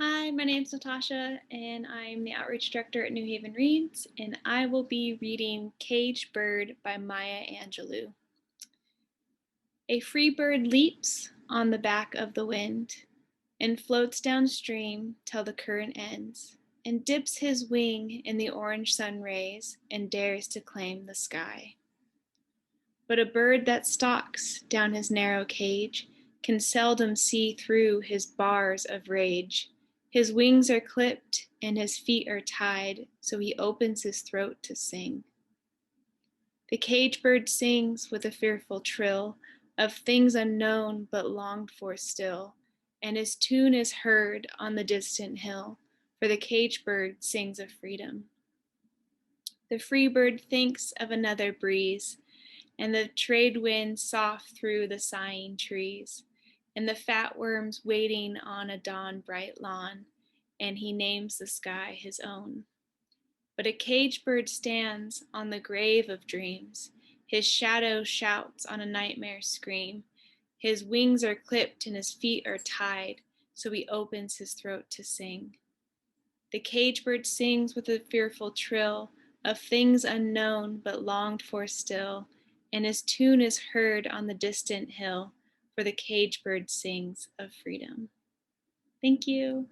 Hi, my name's Natosha, and I'm the Outreach Director at New Haven Reads, and I will be reading Caged Bird by Maya Angelou. A free bird leaps on the back of the wind and floats downstream till the current ends, and dips his wing in the orange sun rays and dares to claim the sky. But a bird that stalks down his narrow cage can seldom see through his bars of rage. His wings are clipped and his feet are tied, so he opens his throat to sing. The cage bird sings with a fearful trill of things unknown but longed for still, and his tune is heard on the distant hill, for the cage bird sings of freedom. The free bird thinks of another breeze, and the trade wind soft through the sighing trees, and the fat worms waiting on a dawn bright lawn, and he names the sky his own. But a cage bird stands on the grave of dreams, his shadow shouts on a nightmare scream, his wings are clipped and his feet are tied, so he opens his throat to sing. The cage bird sings with a fearful trill of things unknown but longed for still, and his tune is heard on the distant hill, for the cage bird sings of freedom. Thank you.